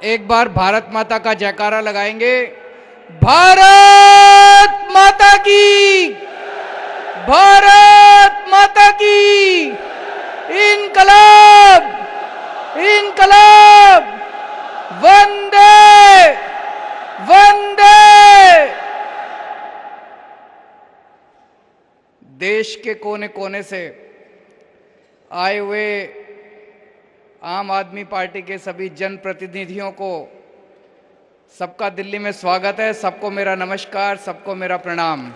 एक बार भारत माता का जयकारा लगाएंगे। भारत माता की, भारत माता की, इनकलाब, इनकलाब, वंदे वंदे। देश के कोने कोने से आए हुए आम आदमी पार्टी के सभी जनप्रतिनिधियों को सबका दिल्ली में स्वागत है। सबको मेरा नमस्कार, सबको मेरा प्रणाम।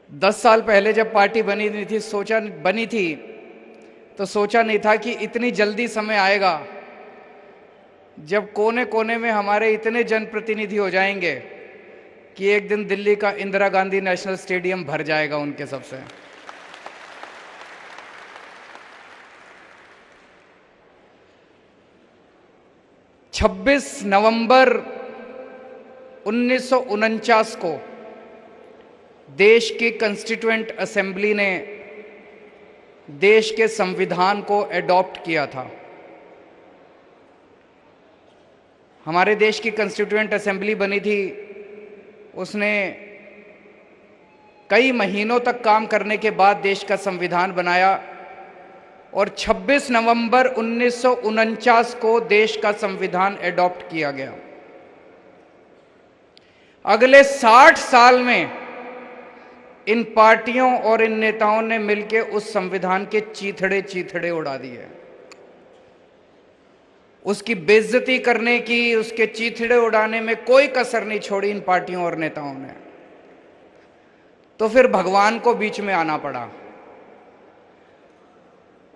दस साल पहले जब पार्टी बनी थी तो सोचा नहीं था कि इतनी जल्दी समय आएगा जब कोने कोने में हमारे इतने जनप्रतिनिधि हो जाएंगे कि एक दिन दिल्ली का इंदिरा गांधी नेशनल स्टेडियम भर जाएगा उनके सबसे। छब्बीस नवंबर 1949 को देश की कॉन्स्टिट्यूएंट असेंबली ने देश के संविधान को एडॉप्ट किया था। हमारे देश की कॉन्स्टिट्यूएंट असेंबली बनी थी, उसने कई महीनों तक काम करने के बाद देश का संविधान बनाया और 26 नवंबर 1949 को देश का संविधान एडॉप्ट किया गया। अगले 60 साल में इन पार्टियों और इन नेताओं ने मिलकर उस संविधान के चीथड़े चीथड़े उड़ा दिए। उसकी बेइज्जती करने की, उसके चीथड़े उड़ाने में कोई कसर नहीं छोड़ी इन पार्टियों और नेताओं ने। तो फिर भगवान को बीच में आना पड़ा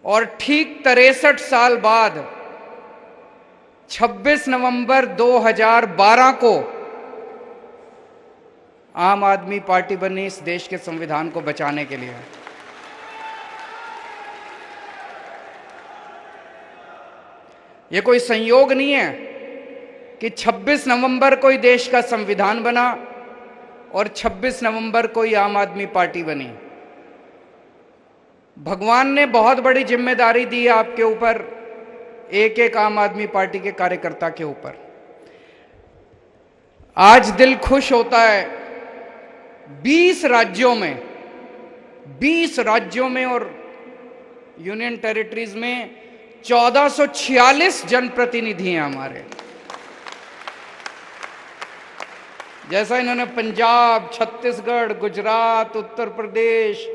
और ठीक 63 साल बाद 26 नवंबर 2012 को आम आदमी पार्टी बनी इस देश के संविधान को बचाने के लिए। ये कोई संयोग नहीं है कि 26 नवंबर को ही देश का संविधान बना और 26 नवंबर को ही आम आदमी पार्टी बनी। भगवान ने बहुत बड़ी जिम्मेदारी दी है आपके ऊपर, एक एक आम आदमी पार्टी के कार्यकर्ता के ऊपर। आज दिल खुश होता है 20 राज्यों में और यूनियन टेरिटरीज में 1446 जनप्रतिनिधि हैं हमारे। जैसा इन्होंने पंजाब, छत्तीसगढ़, गुजरात, उत्तर प्रदेश,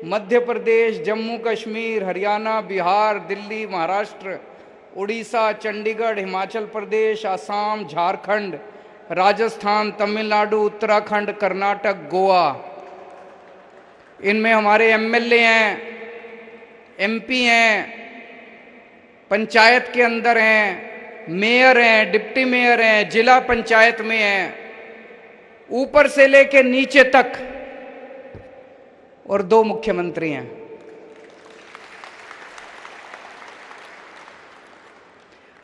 मध्य प्रदेश, जम्मू कश्मीर, हरियाणा, बिहार, दिल्ली, महाराष्ट्र, उड़ीसा, चंडीगढ़, हिमाचल प्रदेश, असम, झारखंड, राजस्थान, तमिलनाडु, उत्तराखंड, कर्नाटक, गोवा, इनमें हमारे एमएलए हैं, एमपी हैं, पंचायत के अंदर हैं, मेयर हैं, डिप्टी मेयर हैं, जिला पंचायत में हैं, ऊपर से लेके नीचे तक, और 2 मुख्यमंत्री हैं।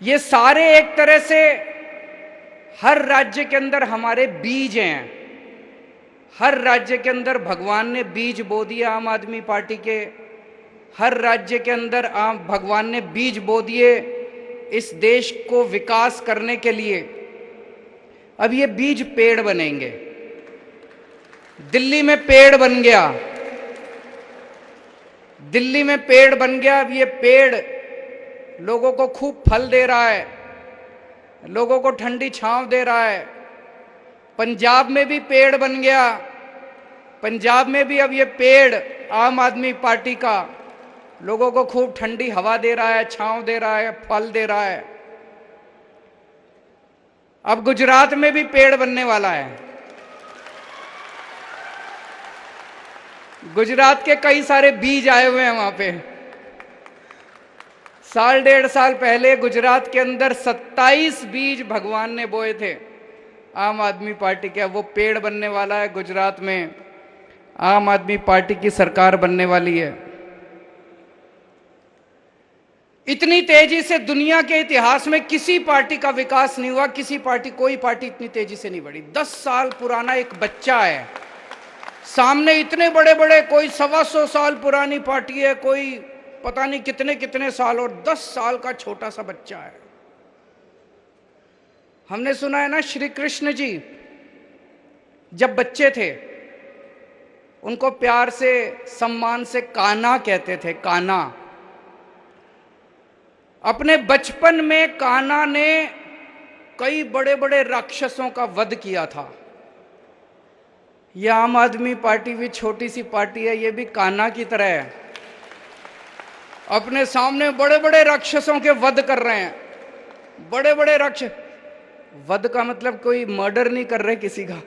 ये सारे एक तरह से हर राज्य के अंदर हमारे बीज हैं। हर राज्य के अंदर भगवान ने बीज बो दिया आम आदमी पार्टी के। हर राज्य के अंदर भगवान ने बीज बो दिए इस देश को विकास करने के लिए। अब ये बीज पेड़ बनेंगे। दिल्ली में पेड़ बन गया, दिल्ली में पेड़ बन गया। अब ये पेड़ लोगों को खूब फल दे रहा है, लोगों को ठंडी छांव दे रहा है। पंजाब में भी पेड़ बन गया, पंजाब में भी अब ये पेड़ आम आदमी पार्टी का लोगों को खूब ठंडी हवा दे रहा है, छांव दे रहा है, फल दे रहा है। अब गुजरात में भी पेड़ बनने वाला है। गुजरात के कई सारे बीज आए हुए हैं वहां पे। 1.5 साल पहले गुजरात के अंदर 27 बीज भगवान ने बोए थे आम आदमी पार्टी के। अब वो पेड़ बनने वाला है। गुजरात में आम आदमी पार्टी की सरकार बनने वाली है। इतनी तेजी से दुनिया के इतिहास में किसी पार्टी का विकास नहीं हुआ, कोई पार्टी इतनी तेजी से नहीं बढ़ी। 10 साल पुराना एक बच्चा है, सामने इतने बड़े बड़े, कोई 125 साल पुरानी पार्टी है, कोई पता नहीं कितने कितने साल, और 10 साल का छोटा सा बच्चा है। हमने सुना है ना, श्री कृष्ण जी जब बच्चे थे उनको प्यार से सम्मान से कान्हा कहते थे, कान्हा। अपने बचपन में कान्हा ने कई बड़े बड़े राक्षसों का वध किया था। यह आम आदमी पार्टी भी छोटी सी पार्टी है, ये भी कान्हा की तरह है, अपने सामने बड़े बड़े राक्षसों के वध कर रहे हैं। बड़े बड़े राक्षस, वध का मतलब कोई मर्डर नहीं कर रहे किसी का,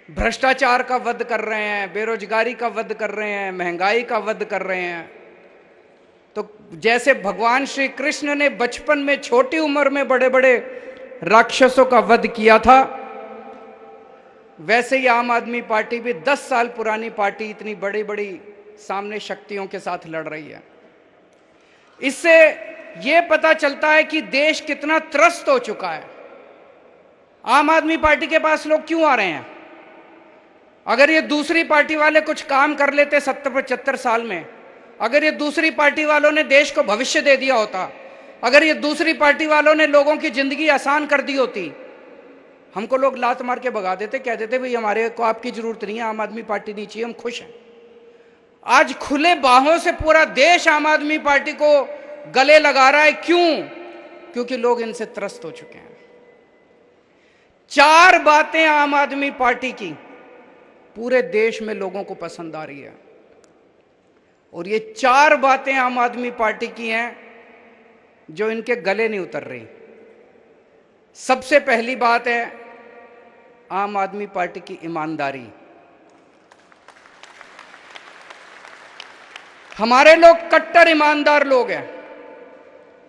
भ्रष्टाचार का वध कर रहे हैं, बेरोजगारी का वध कर रहे हैं, महंगाई का वध कर रहे हैं। तो जैसे भगवान श्री कृष्ण ने बचपन में छोटी उम्र में बड़े बड़े राक्षसों का वध किया था, वैसे ही आम आदमी पार्टी भी 10 साल पुरानी पार्टी इतनी बड़ी बड़ी सामने शक्तियों के साथ लड़ रही है। इससे यह पता चलता है कि देश कितना त्रस्त हो चुका है। आम आदमी पार्टी के पास लोग क्यों आ रहे हैं? अगर ये दूसरी पार्टी वाले कुछ काम कर लेते 70-75 साल में, अगर ये दूसरी पार्टी वालों ने देश को भविष्य दे दिया होता, अगर ये दूसरी पार्टी वालों ने लोगों की जिंदगी आसान कर दी होती, हमको लोग लात मार के भगा देते, कह देते भाई हमारे को आपकी जरूरत नहीं है, आम आदमी पार्टी नहीं चाहिए, हम खुश हैं। आज खुले बाहों से पूरा देश आम आदमी पार्टी को गले लगा रहा है। क्यों? क्योंकि लोग इनसे त्रस्त हो चुके हैं। 4 बातें आम आदमी पार्टी की पूरे देश में लोगों को पसंद आ रही है, और ये 4 बातें आम आदमी पार्टी की हैं जो इनके गले नहीं उतर रही। सबसे पहली बात है आम आदमी पार्टी की ईमानदारी। हमारे लोग कट्टर ईमानदार लोग हैं।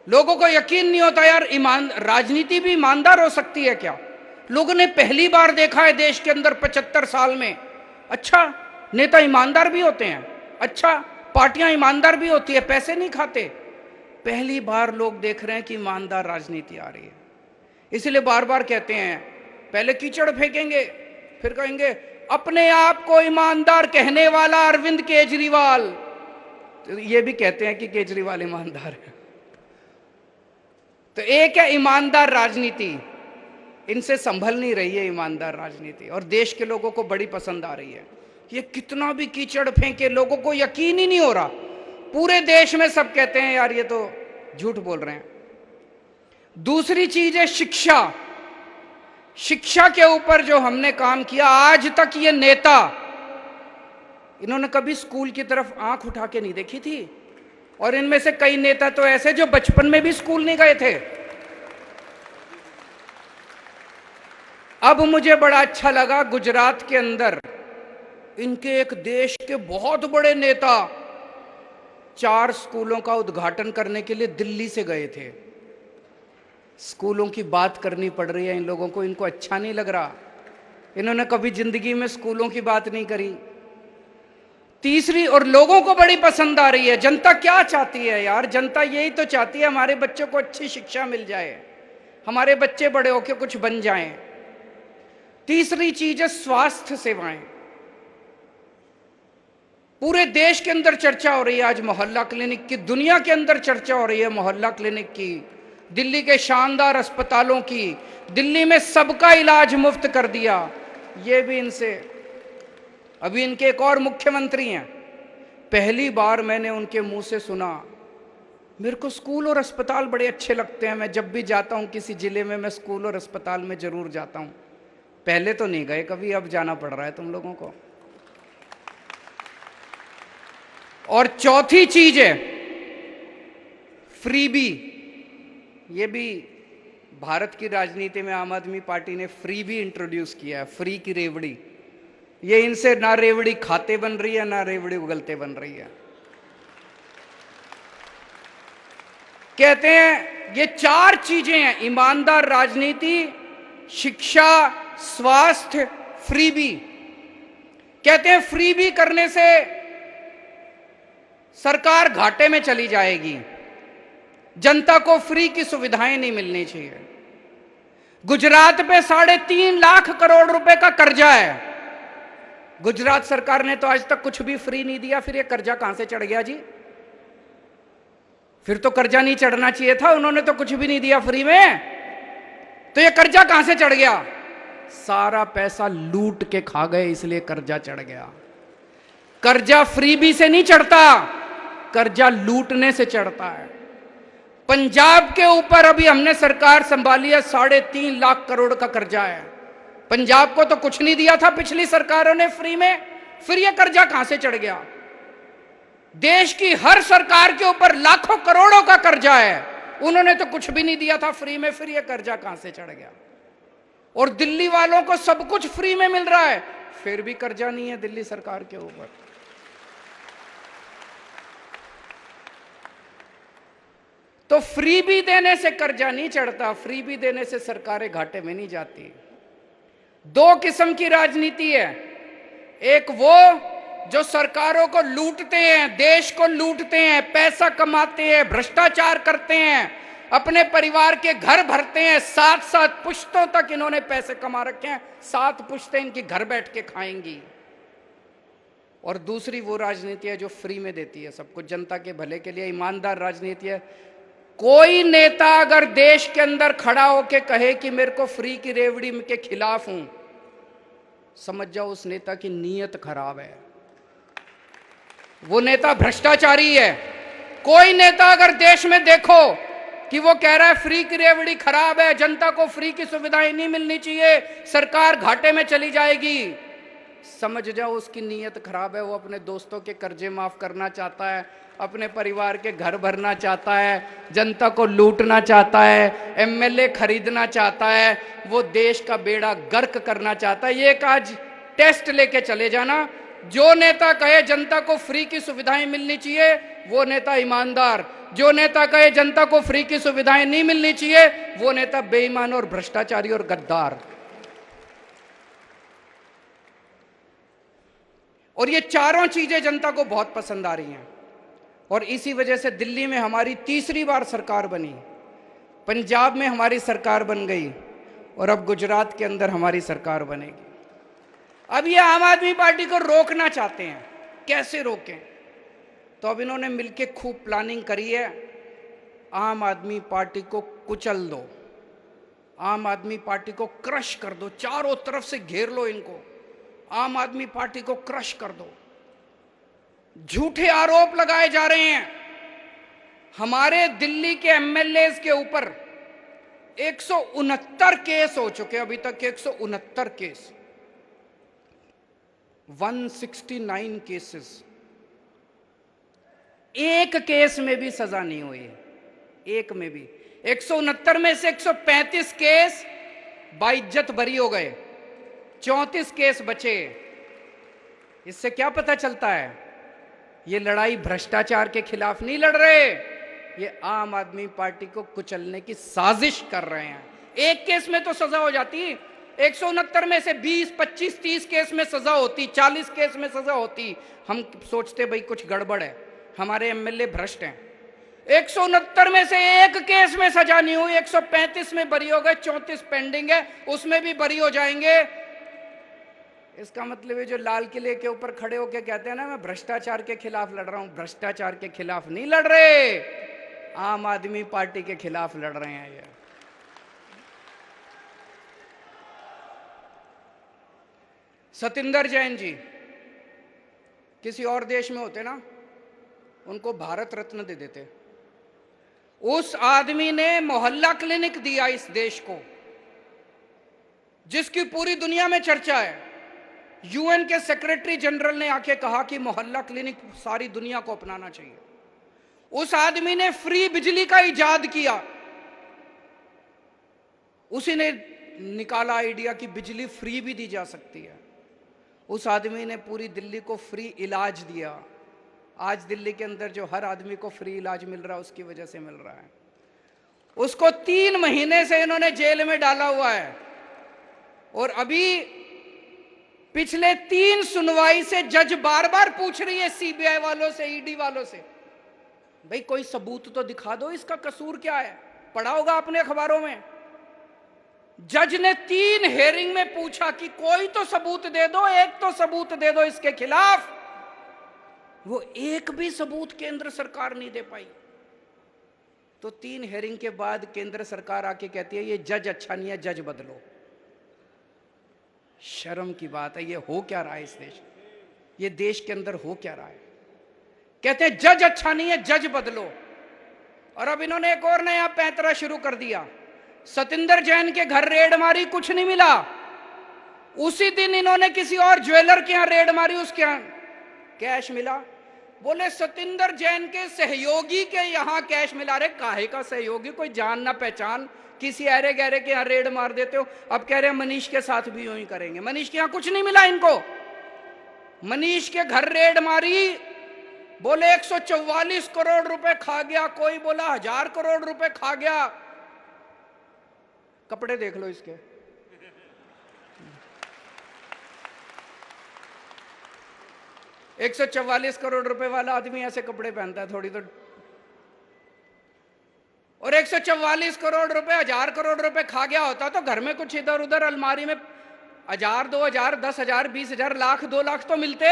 लोगों को यकीन नहीं होता यार, राजनीति भी ईमानदार हो सकती है क्या? लोगों ने पहली बार देखा है देश के अंदर 75 साल में। अच्छा, नेता ईमानदार भी होते हैं, अच्छा पार्टियां ईमानदार भी होती है, पैसे नहीं खाते। पहली बार लोग देख रहे हैं कि ईमानदार राजनीति आ रही है। इसलिए बार बार कहते हैं, पहले कीचड़ फेंकेंगे, फिर कहेंगे अपने आप को ईमानदार कहने वाला अरविंद केजरीवाल। तो ये भी कहते हैं कि केजरीवाल ईमानदार है। तो एक है ईमानदार राजनीति, इनसे संभल नहीं रही है ईमानदार राजनीति, और देश के लोगों को बड़ी पसंद आ रही है। ये कितना भी कीचड़ फेंके, लोगों को यकीन ही नहीं हो रहा। पूरे देश में सब कहते हैं यार ये तो झूठ बोल रहे हैं। दूसरी चीज है शिक्षा। शिक्षा के ऊपर जो हमने काम किया, आज तक ये नेता, इन्होंने कभी स्कूल की तरफ आंख उठा के नहीं देखी थी, और इनमें से कई नेता तो ऐसे जो बचपन में भी स्कूल नहीं गए थे। अब मुझे बड़ा अच्छा लगा, गुजरात के अंदर इनके एक देश के बहुत बड़े नेता 4 स्कूलों का उद्घाटन करने के लिए दिल्ली से गए थे। स्कूलों की बात करनी पड़ रही है इन लोगों को, इनको अच्छा नहीं लग रहा। इन्होंने कभी जिंदगी में स्कूलों की बात नहीं करी। तीसरी, और लोगों को बड़ी पसंद आ रही है। जनता क्या चाहती है यार? जनता यही तो चाहती है हमारे बच्चों को अच्छी शिक्षा मिल जाए, हमारे बच्चे बड़े होकर कुछ बन जाएं। तीसरी चीज है स्वास्थ्य सेवाएं। पूरे देश के अंदर चर्चा हो रही है आज मोहल्ला क्लिनिक की, दुनिया के अंदर चर्चा हो रही है मोहल्ला क्लिनिक की, दिल्ली के शानदार अस्पतालों की। दिल्ली में सबका इलाज मुफ्त कर दिया, ये भी इनसे। अभी इनके एक और मुख्यमंत्री हैं, पहली बार मैंने उनके मुंह से सुना, मेरे को स्कूल और अस्पताल बड़े अच्छे लगते हैं, मैं जब भी जाता हूं किसी जिले में मैं स्कूल और अस्पताल में जरूर जाता हूं। पहले तो नहीं गए कभी, अब जाना पड़ रहा है तुम लोगों को। और चौथी चीज है फ्रीबी। ये भी भारत की राजनीति में आम आदमी पार्टी ने फ्री भी इंट्रोड्यूस किया है, फ्री की रेवड़ी। ये इनसे ना रेवड़ी खाते बन रही है, ना रेवड़ी उगलते बन रही है। कहते हैं ये 4 चीजें हैं, ईमानदार राजनीति, शिक्षा, स्वास्थ्य, फ्रीबी। कहते हैं फ्रीबी करने से सरकार घाटे में चली जाएगी, जनता को फ्री की सुविधाएं नहीं मिलनी चाहिए। गुजरात पे 3.5 लाख करोड़ रुपए का कर्जा है, गुजरात सरकार ने तो आज तक कुछ भी फ्री नहीं दिया, फिर ये कर्जा कहां से चढ़ गया जी? फिर तो कर्जा नहीं चढ़ना चाहिए था, उन्होंने तो कुछ भी नहीं दिया फ्री में, तो ये कर्जा कहां से चढ़ गया? सारा पैसा लूट के खा गए, इसलिए कर्जा चढ़ गया। कर्जा फ्रीबी से नहीं चढ़ता, कर्जा लूटने से चढ़ता है। पंजाब के ऊपर अभी हमने सरकार संभाली है, 3.5 लाख करोड़ का कर्जा है। पंजाब को तो कुछ नहीं दिया था पिछली सरकारों ने फ्री में, फिर यह कर्जा कहां से चढ़ गया? देश की हर सरकार के ऊपर लाखों करोड़ों का कर्जा है, उन्होंने तो कुछ भी नहीं दिया था फ्री में, फिर यह कर्जा कहां से चढ़ गया? और दिल्ली वालों को सब कुछ फ्री में मिल रहा है, फिर भी कर्जा नहीं है दिल्ली सरकार के ऊपर। तो फ्री भी देने से कर्जा नहीं चढ़ता, फ्री भी देने से सरकारें घाटे में नहीं जाती। दो किस्म की राजनीति है, एक वो जो सरकारों को लूटते हैं, देश को लूटते हैं, पैसा कमाते हैं, भ्रष्टाचार करते हैं, अपने परिवार के घर भरते हैं, 7-7 पुश्तों तक इन्होंने पैसे कमा रखे हैं, 7 पुश्तें इनकी घर बैठ के खाएंगी। और दूसरी वो राजनीति है जो फ्री में देती है सब कुछ जनता के भले के लिए, ईमानदार राजनीति है। कोई नेता अगर देश के अंदर खड़ा होके कहे कि मेरे को फ्री की रेवड़ी के खिलाफ हूं, समझ जाओ उस नेता की नीयत खराब है, वो नेता भ्रष्टाचारी है। कोई नेता अगर देश में देखो कि वो कह रहा है फ्री की रेवड़ी खराब है, जनता को फ्री की सुविधाएं नहीं मिलनी चाहिए, सरकार घाटे में चली जाएगी, समझ जाओ उसकी नीयत खराब है। वो अपने दोस्तों के कर्जे माफ करना चाहता है, अपने परिवार के घर भरना चाहता है, जनता को लूटना चाहता है, एमएलए खरीदना चाहता है, वो देश का बेड़ा गर्क करना चाहता है। ये एक आज टेस्ट लेके चले जाना, जो नेता कहे जनता को फ्री की सुविधाएं मिलनी चाहिए वो नेता ईमानदार, जो नेता कहे जनता को फ्री की सुविधाएं नहीं मिलनी चाहिए वो नेता बेईमान और भ्रष्टाचारी और गद्दार। और ये चारों चीजें जनता को बहुत पसंद आ रही हैं, और इसी वजह से दिल्ली में हमारी तीसरी बार सरकार बनी, पंजाब में हमारी सरकार बन गई, और अब गुजरात के अंदर हमारी सरकार बनेगी। अब ये आम आदमी पार्टी को रोकना चाहते हैं, कैसे रोकें? तो अब इन्होंने मिलके खूब प्लानिंग करी है, आम आदमी पार्टी को कुचल दो, आम आदमी पार्टी को क्रश कर दो, चारों तरफ से घेर लो इनको, आम आदमी पार्टी को क्रश कर दो। झूठे आरोप लगाए जा रहे हैं, हमारे दिल्ली के एमएलए के ऊपर 169 केस हो चुके, अभी तक 169 केस, 169 केसेस, एक केस में भी सजा नहीं हुई है, एक में भी। 169 में से 135 केस बाइज्जत बरी हो गए, 34 केस बचे। इससे क्या पता चलता है? ये लड़ाई भ्रष्टाचार के खिलाफ नहीं लड़ रहे, ये आम आदमी पार्टी को कुचलने की साजिश कर रहे हैं। एक केस में तो सजा हो जाती, 169 में से 20, 25, 30 केस में सजा होती, 40 केस में सजा होती, हम सोचते भाई कुछ गड़बड़ है, हमारे एमएलए भ्रष्ट हैं। 169 में से एक केस में सजा नहीं हुई, 135 में बरी हो गए, 34 पेंडिंग है, उसमें भी बरी हो जाएंगे। इसका मतलब है जो लाल किले के ऊपर खड़े होकर कहते हैं ना मैं भ्रष्टाचार के खिलाफ लड़ रहा हूं, भ्रष्टाचार के खिलाफ नहीं लड़ रहे, आम आदमी पार्टी के खिलाफ लड़ रहे हैं। ये सतिंदर जैन जी किसी और देश में होते ना, उनको भारत रत्न दे देते। उस आदमी ने मोहल्ला क्लिनिक दिया इस देश को, जिसकी पूरी दुनिया में चर्चा है। यूएन के सेक्रेटरी जनरल ने आके कहा कि मोहल्ला क्लिनिक सारी दुनिया को अपनाना चाहिए। उस आदमी ने फ्री बिजली का इजाद किया, उसी ने निकाला आइडिया कि बिजली फ्री भी दी जा सकती है। उस आदमी ने पूरी दिल्ली को फ्री इलाज दिया। आज दिल्ली के अंदर जो हर आदमी को फ्री इलाज मिल रहा है उसकी वजह से मिल रहा है। उसको 3 महीने से इन्होंने जेल में डाला हुआ है, और अभी पिछले 3 सुनवाई से जज बार बार पूछ रही है सीबीआई वालों से, ईडी वालों से, भाई कोई सबूत तो दिखा दो, इसका कसूर क्या है? पढ़ा होगा आपने अखबारों में, जज ने 3 हेयरिंग में पूछा कि कोई तो सबूत दे दो, एक तो सबूत दे दो इसके खिलाफ। वो एक भी सबूत केंद्र सरकार नहीं दे पाई। तो 3 हेयरिंग के बाद केंद्र सरकार आके कहती है ये जज अच्छा नहीं है, जज बदलो। शर्म की बात है, ये हो क्या रहा है इस देश, ये देश के अंदर हो क्या रहा है। कहते हैं जज अच्छा नहीं है, जज बदलो। और अब इन्होंने एक और नया पैंतरा शुरू कर दिया। सतिंदर जैन के घर रेड मारी, कुछ नहीं मिला। उसी दिन इन्होंने किसी और ज्वेलर के यहां रेड मारी, उसके यहां कैश मिला। बोले सतिंदर जैन के सहयोगी के यहां कैश मिला। रे काहे का सहयोगी, कोई जान ना पहचान, किसी अरे गहरे के यहां रेड मार देते हो। अब कह रहे हैं मनीष के साथ भी यूं ही करेंगे। मनीष के यहां कुछ नहीं मिला इनको। मनीष के घर रेड मारी, बोले 144 करोड़ रुपए खा गया, कोई बोला 1000 करोड़ रुपए खा गया। कपड़े देख लो इसके। $144 करोड़ रुपए वाला आदमी ऐसे कपड़े पहनता है थोड़ी तो। और 144 करोड़ रुपए 1000 करोड़ रुपए खा गया होता तो घर में कुछ इधर उधर अलमारी में 1000, 2000, 10,000, 20,000, लाख, 2 लाख तो मिलते।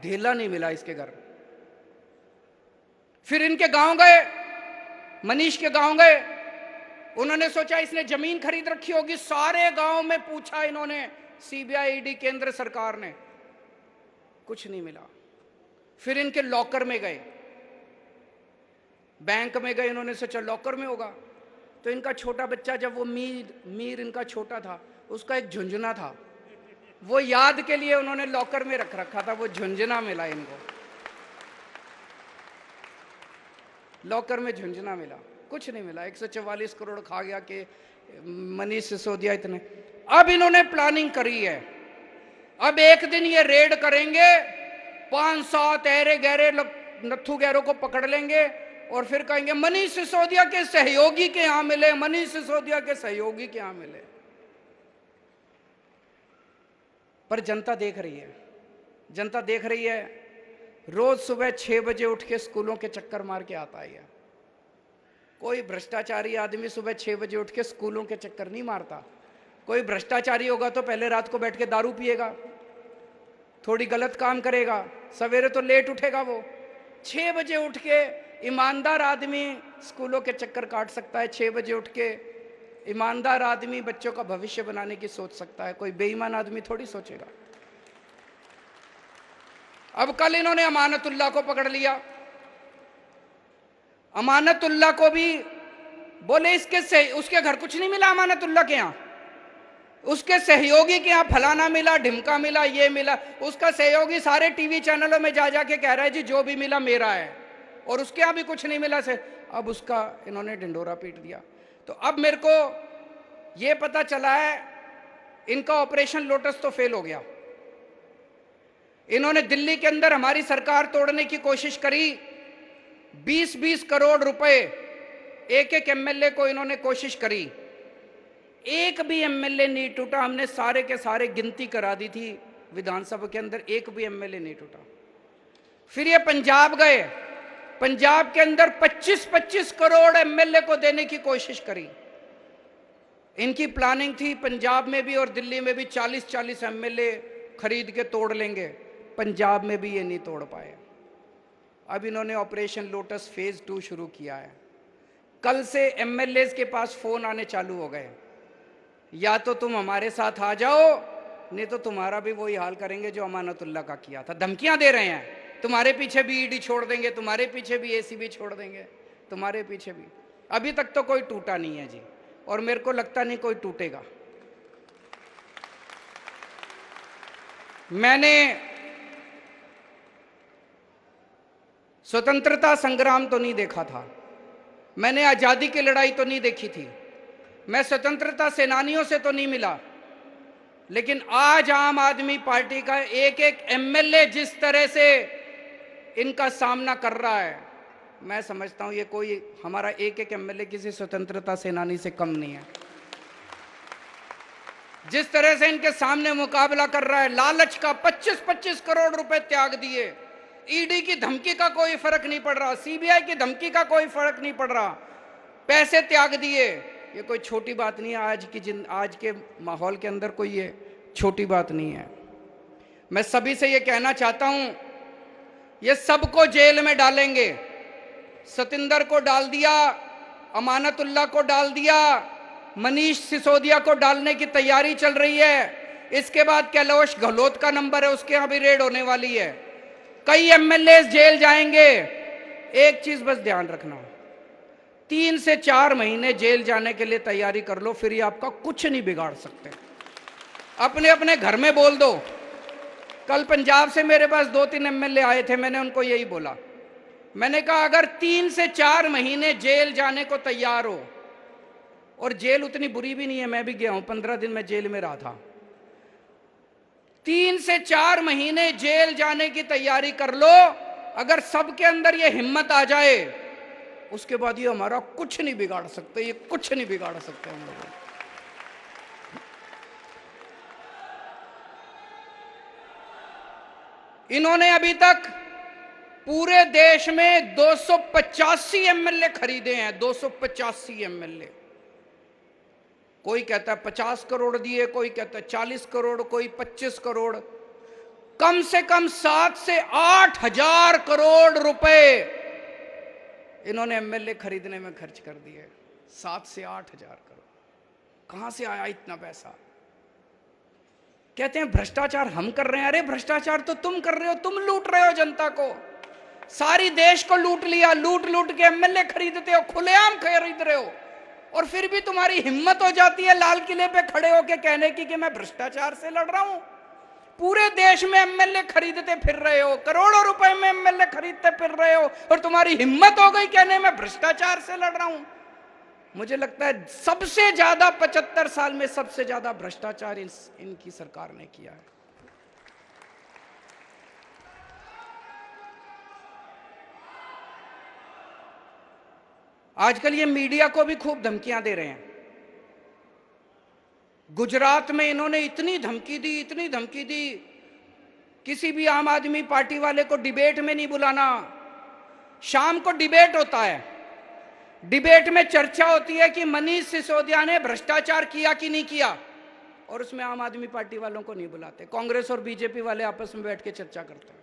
ढेला नहीं मिला इसके घर। फिर इनके गांव गए, मनीष के गांव गए। उन्होंने सोचा इसने जमीन खरीद रखी होगी। सारे गांव में पूछा इन्होंने, सीबीआई, ईडी, केंद्र सरकार ने, कुछ नहीं मिला। फिर इनके लॉकर में गए, बैंक में गए। इन्होंने सोचा लॉकर में होगा। तो इनका छोटा बच्चा, जब वो मीर इनका छोटा था, उसका एक झुंझुना था, वो याद के लिए उन्होंने लॉकर में रख रखा था। वो झुंझुना मिला इनको, लॉकर में झुंझुना मिला, कुछ नहीं मिला। 144 करोड़ खा गया कि मनीष सिसोदिया इतने। अब इन्होंने प्लानिंग करी है, अब एक दिन ये रेड करेंगे, 5-7 ऐरे गहरे नत्थु गहरों को पकड़ लेंगे और फिर कहेंगे मनीष सिसोदिया के सहयोगी के यहां मिले, मनीष सिसोदिया के सहयोगी के यहां मिले। पर जनता देख रही है, जनता देख रही है। रोज सुबह 6 बजे उठ के स्कूलों के चक्कर मार के आता है। कोई भ्रष्टाचारी आदमी सुबह 6 बजे उठ के स्कूलों के चक्कर नहीं मारता। कोई भ्रष्टाचारी होगा तो पहले रात को बैठ के दारू पिएगा, थोड़ी गलत काम करेगा, सवेरे तो लेट उठेगा। वो 6 बजे उठ के ईमानदार आदमी स्कूलों के चक्कर काट सकता है। 6 बजे उठ के ईमानदार आदमी बच्चों का भविष्य बनाने की सोच सकता है। कोई बेईमान आदमी थोड़ी सोचेगा। अब कल इन्होंने अमानतुल्लाह को पकड़ लिया। अमानतुल्लाह को भी बोले उसके घर कुछ नहीं मिला। अमानतुल्लाह के यहाँ, उसके सहयोगी के यहाँ फलाना मिला, ढिमका मिला, ये मिला। उसका सहयोगी सारे टीवी चैनलों में जा जाके कह रहा है जी जो भी मिला मेरा है, और उसके यहाँ भी कुछ नहीं मिला से। अब उसका इन्होंने ढिंडोरा पीट दिया। तो अब मेरे को ये पता चला है इनका ऑपरेशन लोटस तो फेल हो गया। इन्होंने दिल्ली के अंदर हमारी सरकार तोड़ने की कोशिश करी। 20-20 करोड़ रुपए एक एमएलए को इन्होंने कोशिश करी, एक भी एमएलए नहीं टूटा। हमने सारे के सारे गिनती करा दी थी विधानसभा के अंदर, एक भी एमएलए नहीं टूटा। फिर ये पंजाब गए, पंजाब के अंदर 25-25 करोड़ एमएलए को देने की कोशिश करी। इनकी प्लानिंग थी पंजाब में भी और दिल्ली में भी 40-40 एमएलए खरीद के तोड़ लेंगे। पंजाब में भी ये नहीं तोड़ पाए। अब इन्होंने ऑपरेशन लोटस फेज 2 शुरू किया है। कल से एमएलए के पास फोन आने चालू हो गए, या तो तुम हमारे साथ आ जाओ, नहीं तो तुम्हारा भी वही हाल करेंगे जो अमानतुल्लाह का किया था। धमकियां दे रहे हैं, तुम्हारे पीछे भी ईडी छोड़ देंगे, तुम्हारे पीछे भी एसीबी छोड़ देंगे, तुम्हारे पीछे भी। अभी तक तो कोई टूटा नहीं है जी, और मेरे को लगता नहीं कोई टूटेगा। मैंने स्वतंत्रता संग्राम तो नहीं देखा था, मैंने आजादी की लड़ाई तो नहीं देखी थी, मैं स्वतंत्रता सेनानियों से तो नहीं मिला, लेकिन आज आम आदमी पार्टी का एक एक एमएलए जिस तरह से इनका सामना कर रहा है, मैं समझता हूं ये कोई हमारा एक एक एमएलए किसी स्वतंत्रता सेनानी से कम नहीं है। जिस तरह से इनके सामने मुकाबला कर रहा है, लालच का 25-25 करोड़ रुपए त्याग दिए, ईडी की धमकी का कोई फर्क नहीं पड़ रहा, सीबीआई की धमकी का कोई फर्क नहीं पड़ रहा, पैसे त्याग दिए, ये कोई छोटी बात नहीं है। आज के माहौल के अंदर कोई ये छोटी बात नहीं है। मैं सभी से ये कहना चाहता हूं, ये सबको जेल में डालेंगे। सतिंदर को डाल दिया, अमानतुल्लाह को डाल दिया, मनीष सिसोदिया को डालने की तैयारी चल रही है। इसके बाद कैलाश गहलोत का नंबर है, उसके यहां भी रेड होने वाली है। कई एमएलए जेल जाएंगे। एक चीज बस ध्यान रखना, 3 से 4 महीने जेल जाने के लिए तैयारी कर लो, फिर ये आपका कुछ नहीं बिगाड़ सकते। अपने अपने घर में बोल दो। कल पंजाब से मेरे पास 2-3 एमएलए आए थे, मैंने उनको यही बोला। मैंने कहा अगर 3 से 4 महीने जेल जाने को तैयार हो, और जेल उतनी बुरी भी नहीं है, मैं भी गया हूं, 15 दिन मैं जेल में रहा था। 3 से 4 महीने जेल जाने की तैयारी कर लो। अगर सबके अंदर ये हिम्मत आ जाए, उसके बाद ये हमारा कुछ नहीं बिगाड़ सकते, ये कुछ नहीं बिगाड़ सकते हम लोग। इन्होंने अभी तक पूरे देश में 285 एमएलए खरीदे हैं, 285 एमएलए। कोई कहता है 50 करोड़ दिए, कोई कहता है 40 करोड़, कोई 25 करोड़। कम से कम 7 से 8 हजार करोड़ रुपए इन्होंने एमएलए खरीदने में खर्च कर दिए। 7 से 8 हजार करोड़। कहां से आया इतना पैसा? कहते हैं भ्रष्टाचार हम कर रहे हैं। अरे भ्रष्टाचार तो तुम कर रहे हो, तुम लूट रहे हो जनता को। सारी देश को लूट लिया, लूट लूट के एमएलए खरीदते हो, खुलेआम खरीद रहे हो। और फिर भी तुम्हारी हिम्मत हो जाती है लाल किले पे खड़े होके कहने की कि मैं भ्रष्टाचार से लड़ रहा हूं। पूरे देश में एमएलए खरीदते फिर रहे हो, करोड़ों रुपए में एमएलए खरीदते फिर रहे हो, और तुम्हारी हिम्मत हो गई कहने में भ्रष्टाचार से लड़ रहा हूं। मुझे लगता है सबसे ज्यादा 75 साल में सबसे ज्यादा भ्रष्टाचार इनकी सरकार ने किया है। आजकल ये मीडिया को भी खूब धमकियां दे रहे हैं। गुजरात में इन्होंने इतनी धमकी दी, इतनी धमकी दी, किसी भी आम आदमी पार्टी वाले को डिबेट में नहीं बुलाना। शाम को डिबेट होता है, डिबेट में चर्चा होती है कि मनीष सिसोदिया ने भ्रष्टाचार किया कि नहीं किया, और उसमें आम आदमी पार्टी वालों को नहीं बुलाते। कांग्रेस और बीजेपी वाले आपस में बैठ के चर्चा करते हैं।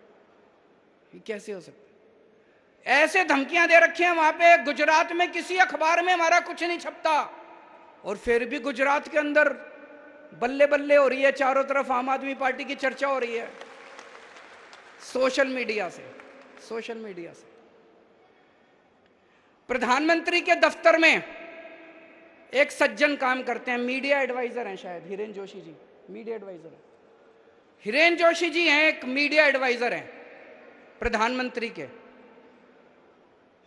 ये कैसे हो सकता है? ऐसे धमकियां दे रखी हैं वहां पे। गुजरात में किसी अखबार में हमारा कुछ नहीं छपता, और फिर भी गुजरात के अंदर बल्ले बल्ले हो रही है, चारों तरफ आम आदमी पार्टी की चर्चा हो रही है। सोशल मीडिया से, सोशल मीडिया से। प्रधानमंत्री के दफ्तर में एक सज्जन काम करते हैं, मीडिया एडवाइजर हैं शायद, हिरेन जोशी जी मीडिया एडवाइजर हैं। हिरेन जोशी जी हैं, एक मीडिया एडवाइजर हैं प्रधानमंत्री के।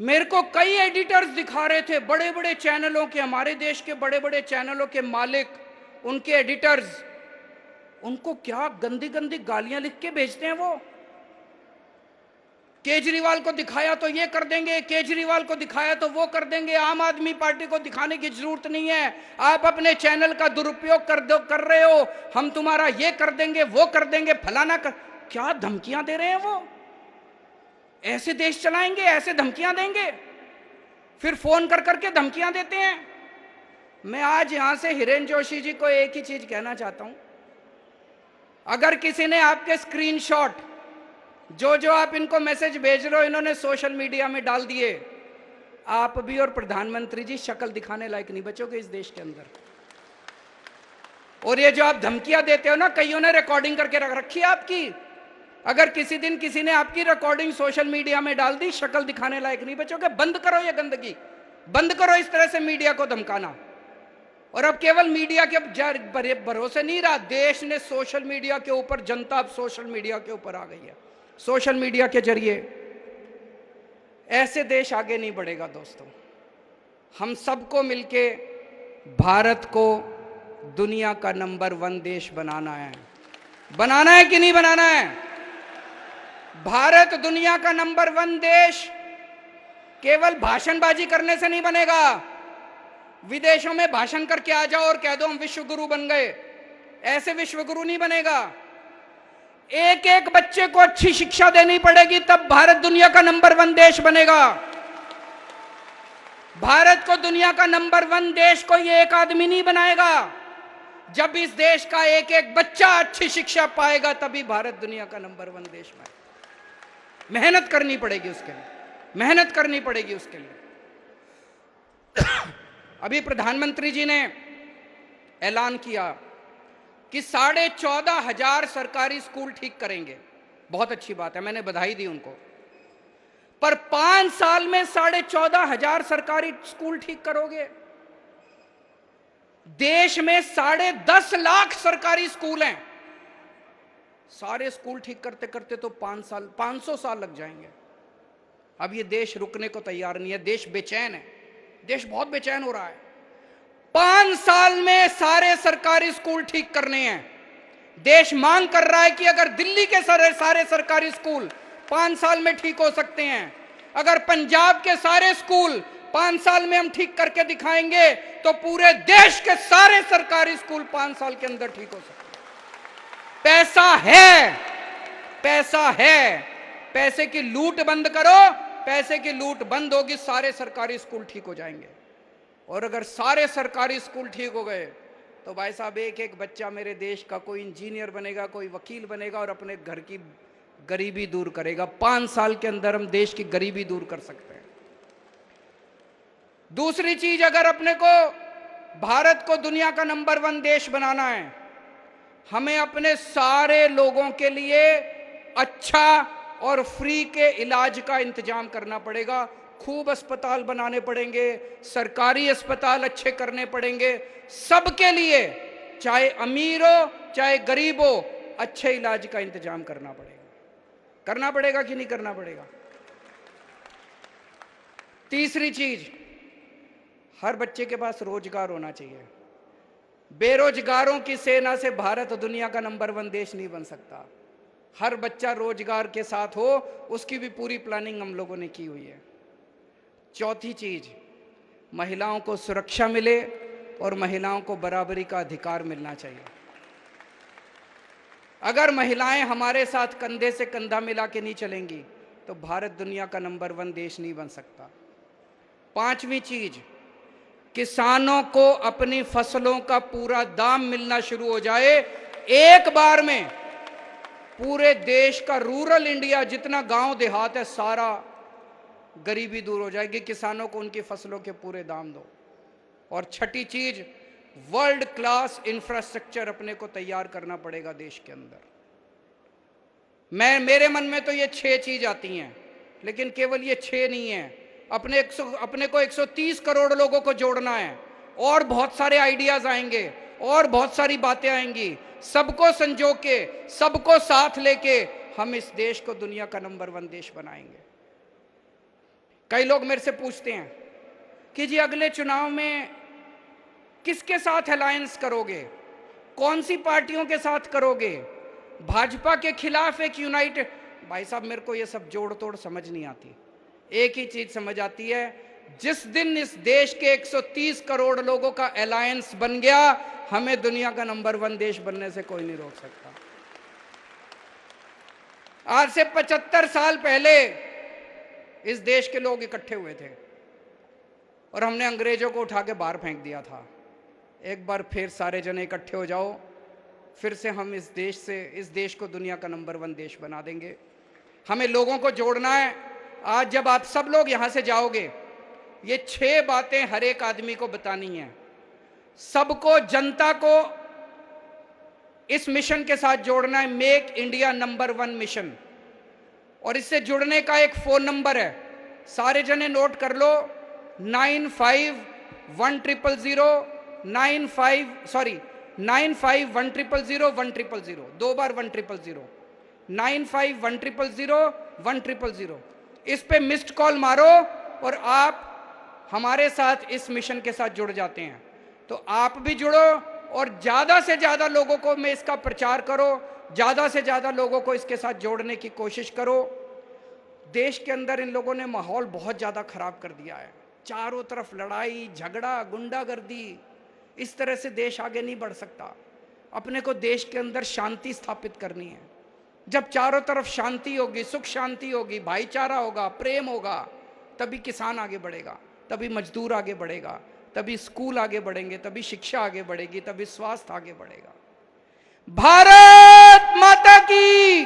मेरे को कई एडिटर्स दिखा रहे थे, बड़े बड़े चैनलों के, हमारे देश के बड़े बड़े चैनलों के मालिक, उनके एडिटर्स, उनको क्या गंदी गंदी गालियां लिख के भेजते हैं वो। केजरीवाल को दिखाया तो ये कर देंगे, केजरीवाल को दिखाया तो वो कर देंगे। आम आदमी पार्टी को दिखाने की जरूरत नहीं है, आप अपने चैनल का दुरुपयोग कर रहे हो, हम तुम्हारा ये कर देंगे, वो कर देंगे, फलाना कर। क्या धमकियां दे रहे हैं वो? ऐसे देश चलाएंगे? ऐसे धमकियां देंगे? फिर फोन कर करके धमकियां देते हैं। मैं आज यहां से हिरेन जोशी जी को एक ही चीज कहना चाहता हूं, अगर किसी ने आपके स्क्रीनशॉट जो आप इनको मैसेज भेज रहे हो, इन्होंने सोशल मीडिया में डाल दिए, आप भी और प्रधानमंत्री जी शक्ल दिखाने लायक नहीं बचोगे इस देश के अंदर। और ये जो आप धमकियां देते हो ना, कईयों ने रिकॉर्डिंग करके रख रखी है आपकी। अगर किसी दिन किसी ने आपकी रिकॉर्डिंग सोशल मीडिया में डाल दी, शक्ल दिखाने लायक नहीं बचोगे। बंद करो ये गंदगी, बंद करो इस तरह से मीडिया को धमकाना। और अब केवल मीडिया के भरोसे नहीं रहा, देश ने सोशल मीडिया के ऊपर, जनता अब सोशल मीडिया के ऊपर आ गई है। सोशल मीडिया के जरिए ऐसे देश आगे नहीं बढ़ेगा दोस्तों। हम सबको मिलके भारत को दुनिया का नंबर 1 देश बनाना है। बनाना है कि नहीं बनाना है? भारत दुनिया का नंबर 1 देश केवल भाषणबाजी करने से नहीं बनेगा। विदेशों में भाषण करके आ जाओ और कह दो हम विश्व गुरु बन गए, ऐसे विश्व गुरु नहीं बनेगा। एक एक बच्चे को अच्छी शिक्षा देनी पड़ेगी, तब भारत दुनिया का नंबर 1 देश बनेगा। भारत को दुनिया का नंबर 1 देश कोई एक आदमी नहीं बनाएगा। जब इस देश का एक एक बच्चा अच्छी शिक्षा पाएगा तभी भारत दुनिया का नंबर 1 देश बनेगा। मेहनत करनी पड़ेगी उसके लिए, मेहनत करनी पड़ेगी उसके लिए। अभी प्रधानमंत्री जी ने ऐलान किया कि 14,500 सरकारी स्कूल ठीक करेंगे। बहुत अच्छी बात है, मैंने बधाई दी उनको। पर 5 साल में 14,500 सरकारी स्कूल ठीक करोगे? देश में 10.5 लाख सरकारी स्कूल हैं। सारे स्कूल ठीक करते करते तो 500 साल लग जाएंगे। अब ये देश रुकने को तैयार नहीं है, देश बेचैन है, देश बहुत बेचैन हो रहा है। 5 साल में सारे सरकारी स्कूल ठीक करने हैं। देश मांग कर रहा है कि अगर दिल्ली के सारे सरकारी स्कूल 5 साल में ठीक हो सकते हैं, अगर पंजाब के सारे स्कूल 5 साल में हम ठीक करके दिखाएंगे तो पूरे देश के सारे सरकारी स्कूल 5 साल के अंदर ठीक हो सकते हैं। पैसा है, पैसा है, पैसे की लूट बंद करो, पैसे की लूट बंद होगी, सारे सरकारी स्कूल ठीक हो जाएंगे। और अगर सारे सरकारी स्कूल ठीक हो गए तो भाई साहब एक एक बच्चा मेरे देश का कोई इंजीनियर बनेगा, कोई वकील बनेगा और अपने घर की गरीबी दूर करेगा। 5 साल के अंदर हम देश की गरीबी दूर कर सकते हैं। दूसरी चीज, अगर अपने को भारत को दुनिया का नंबर 1 देश बनाना है, हमें अपने सारे लोगों के लिए अच्छा और फ्री के इलाज का इंतजाम करना पड़ेगा। खूब अस्पताल बनाने पड़ेंगे, सरकारी अस्पताल अच्छे करने पड़ेंगे, सबके लिए, चाहे अमीर हो चाहे गरीब हो, अच्छे इलाज का इंतजाम करना पड़ेगा। करना पड़ेगा कि नहीं करना पड़ेगा? तीसरी चीज, हर बच्चे के पास रोजगार होना चाहिए। बेरोजगारों की सेना से भारत दुनिया का नंबर 1 देश नहीं बन सकता। हर बच्चा रोजगार के साथ हो, उसकी भी पूरी प्लानिंग हम लोगों ने की हुई है। चौथी चीज, महिलाओं को सुरक्षा मिले और महिलाओं को बराबरी का अधिकार मिलना चाहिए। अगर महिलाएं हमारे साथ कंधे से कंधा मिला के नहीं चलेंगी तो भारत दुनिया का नंबर 1 देश नहीं बन सकता। 5वीं चीज, किसानों को अपनी फसलों का पूरा दाम मिलना शुरू हो जाए। एक बार में पूरे देश का रूरल इंडिया, जितना गांव देहात है, सारा गरीबी दूर हो जाएगी। किसानों को उनकी फसलों के पूरे दाम दो। और छठी चीज, वर्ल्ड क्लास इंफ्रास्ट्रक्चर अपने को तैयार करना पड़ेगा देश के अंदर। मेरे मन में तो ये 6 चीज आती हैं, लेकिन केवल ये 6 नहीं है। अपने को 130 करोड़ लोगों को जोड़ना है, और बहुत सारे आइडियाज आएंगे और बहुत सारी बातें आएंगी। सबको संजो के, सबको साथ लेके हम इस देश को दुनिया का नंबर 1 देश बनाएंगे। कई लोग मेरे से पूछते हैं कि जी अगले चुनाव में किसके साथ अलायंस करोगे, कौन सी पार्टियों के साथ करोगे, भाजपा के खिलाफ एक यूनाइटेड। भाई साहब, मेरे को ये सब जोड़ तोड़ समझ नहीं आती। एक ही चीज समझ आती है, जिस दिन इस देश के 130 करोड़ लोगों का अलायंस बन गया, हमें दुनिया का नंबर 1 देश बनने से कोई नहीं रोक सकता। आज से 75 साल पहले इस देश के लोग इकट्ठे हुए थे और हमने अंग्रेजों को उठा के बाहर फेंक दिया था। एक बार फिर सारे जने इकट्ठे हो जाओ, फिर से हम इस देश को दुनिया का नंबर 1 देश बना देंगे। हमें लोगों को जोड़ना है। आज जब आप सब लोग यहां से जाओगे, ये 6 बातें हर एक आदमी को बतानी है। सबको, जनता को इस मिशन के साथ जोड़ना है, मेक इंडिया नंबर 1 मिशन। और इससे जुड़ने का एक फोन नंबर है, सारे जने नोट कर लो, 951000, 2 बार 1000, 951000, इस पे मिस्ड कॉल मारो और आप हमारे साथ इस मिशन के साथ जुड़ जाते हैं। तो आप भी जुड़ो और ज्यादा से ज्यादा लोगों को में इसका प्रचार करो, ज्यादा से ज्यादा लोगों को इसके साथ जोड़ने की कोशिश करो। देश के अंदर इन लोगों ने माहौल बहुत ज्यादा खराब कर दिया है। चारों तरफ लड़ाई झगड़ा, गुंडागर्दी, इस तरह से देश आगे नहीं बढ़ सकता। अपने को देश के अंदर शांति स्थापित करनी है। जब चारों तरफ शांति होगी, सुख शांति होगी, भाईचारा होगा, प्रेम होगा, तभी किसान आगे बढ़ेगा, तभी मजदूर आगे बढ़ेगा, तभी स्कूल आगे बढ़ेंगे, तभी शिक्षा आगे बढ़ेगी, तभी स्वास्थ्य आगे बढ़ेगा। भारत माता की